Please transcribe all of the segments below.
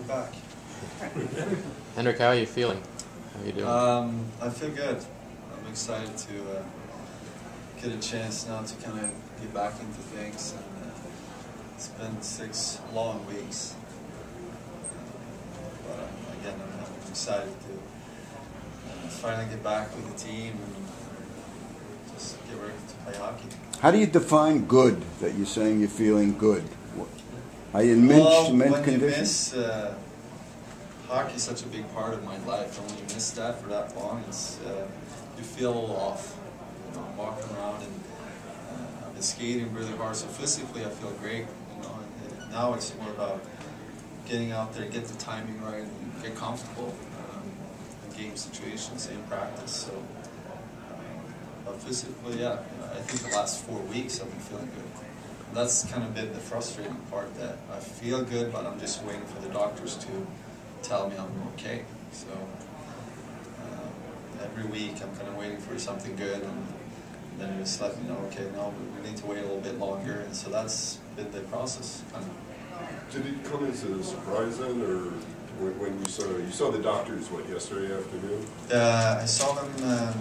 back. Henrik, how are you feeling? How are you doing? I feel good. I'm excited to get a chance now to kind of get back into things. And, it's been 6 long weeks. But again, I'm excited to finally get back with the team and just get ready to play hockey. How do you define good, that you're saying you're feeling good? Are you in mint condition? Hockey is such a big part of my life, and when you miss that for that long, it's you feel a little off. You know, I'm walking around and I've been skating really hard, so physically I feel great. You know, and now it's more about getting out there, get the timing right, and get comfortable in game situations, in practice. So, but physically, yeah, I think the last 4 weeks I've been feeling good. And that's kind of been the frustrating part, that I feel good, but I'm just waiting for the doctors to tell me I'm okay. So every week I'm kind of waiting for something good, and then they just let me know, okay, no, we need to wait a little bit longer. And so that's been the process. Did it come as a surprise then, or when you saw the doctors, what, yesterday afternoon? I saw them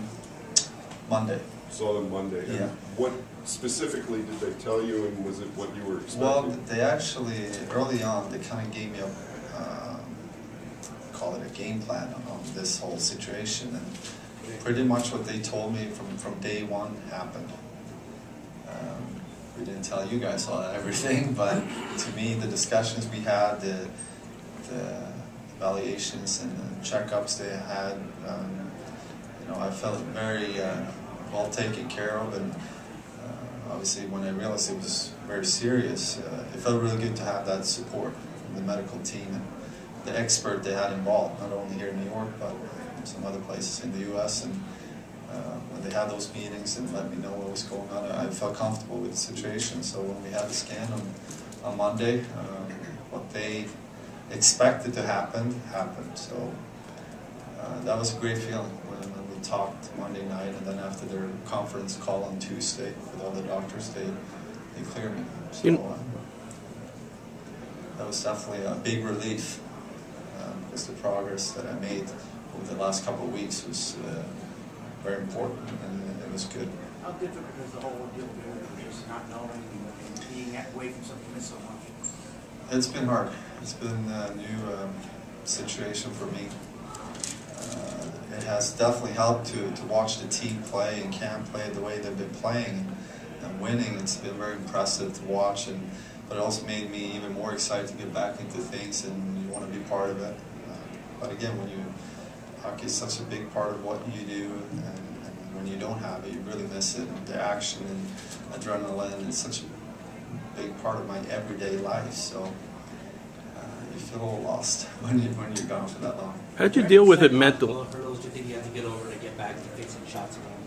Monday. Saw them Monday. Yeah. And what specifically did they tell you, and was it what you were expecting? Well, they actually, early on, they kind of gave me a, call it a game plan on this whole situation, and pretty much what they told me from day one happened. We didn't tell you guys all everything, but to me, the discussions we had, the evaluations and the checkups they had, you know, I felt very well taken care of, and obviously when I realized it was very serious, it felt really good to have that support from the medical team and the expert they had involved, not only here in New York, but some other places in the U.S. And when they had those meetings and let me know what was going on, I felt comfortable with the situation. So when we had the scan on Monday, what they expected to happen, happened. So that was a great feeling when we talked Monday night, and then after their conference call on Tuesday with all the doctors, they cleared me. So that was definitely a big relief, because the progress that I made over the last couple of weeks was very important, and it was good. How difficult is the whole deal with just not knowing and being away from something so much? It's been hard. It's been a new situation for me. It has definitely helped to watch the team play and camp play the way they've been playing and winning. It's been very impressive to watch, but it also made me even more excited to get back into things, and you want to be part of it. But again, hockey is such a big part of what you do, and when you don't have it, you really miss it. The action and adrenaline is such a big part of my everyday life. So you feel a little lost when you're gone for that long. How did you deal with it mentally? What hurdles do you think you have to get over to get back to fixing shots again?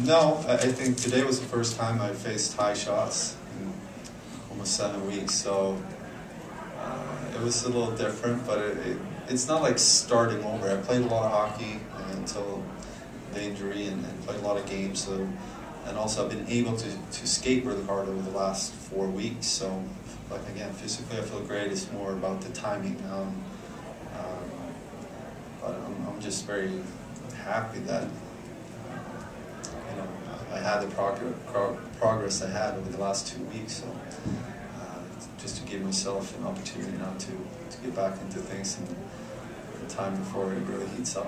No, I think today was the first time I faced high shots in almost 7 weeks. So it was a little different, but it's not like starting over. I played a lot of hockey until the injury and played a lot of games. So, and also I've been able to skate really hard over the last 4 weeks. So, but again, physically I feel great. It's more about the timing. But I'm just very happy that you know, I had the progress I had over the last 2 weeks. So just to give myself an opportunity now to get back into things in the time before it really heats up.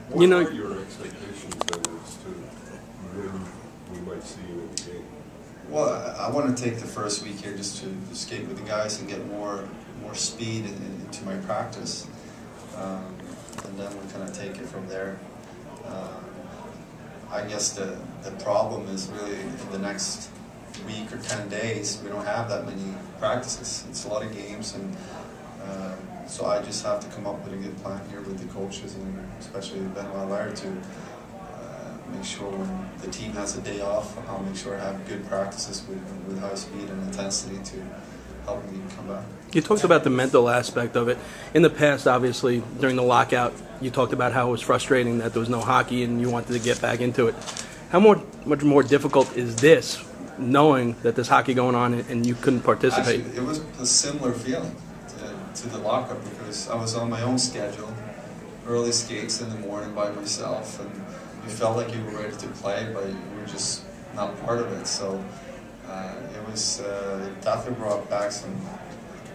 What are your expectations then as to when we might see you in the game? Well, I want to take the first week here just to skate with the guys and get more speed into my practice, and then we'll kind of take it from there. I guess the problem is really in the next week or 10 days, we don't have that many practices. It's a lot of games, and so I just have to come up with a good plan here with the coaches, and especially WLIE to make sure when the team has a day off, I'll make sure I have good practices with high speed and intensity to help me come back. You talked about the mental aspect of it. In the past, obviously, during the lockout, you talked about how it was frustrating that there was no hockey and you wanted to get back into it. How much more difficult is this knowing that there's hockey going on and you couldn't participate? Actually, it was a similar feeling to the lockup, because I was on my own schedule, early skates in the morning by myself, and you felt like you were ready to play, but you were just not part of it. So it was it definitely brought back some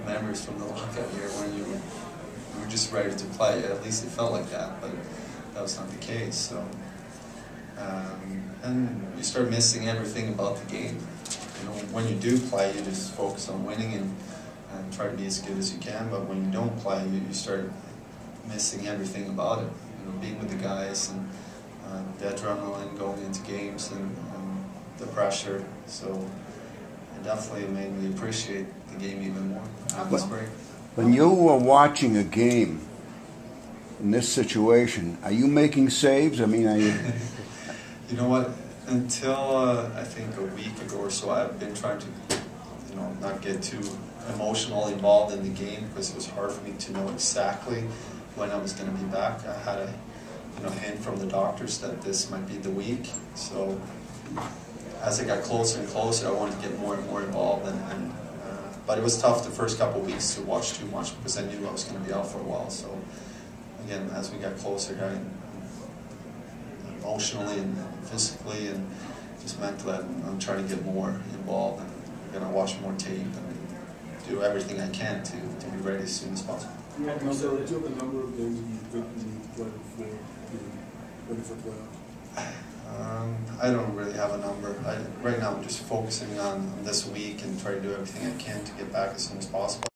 memories from the lockout year when you were just ready to play. At least it felt like that, but that was not the case. So and you start missing everything about the game. You know, when you do play, you just focus on winning and try to be as good as you can. But when you don't play, you start missing everything about it. You know, being with the guys and the adrenaline going into games and the pressure. So it definitely made me appreciate the game even more. That was great. When you were watching a game in this situation, are you making saves? I mean, are you? You know what? Until I think a week ago or so, I've been trying to, you know, not get too emotionally involved in the game, because it was hard for me to know exactly when I was going to be back. I had a, you know, hint from the doctors that this might be the week. So as it got closer and closer, I wanted to get more and more involved. But it was tough the first couple of weeks to watch too much, because I knew I was going to be out for a while. So again, as we got closer, emotionally and physically and just mentally, I'm trying to get more involved, and I'm going to watch more tape and do everything I can to be ready as soon as possible. Do you have a number of games that you think you need to play before you're ready for playoffs? I don't really have a number. Right now I'm just focusing on this week and trying to do everything I can to get back as soon as possible.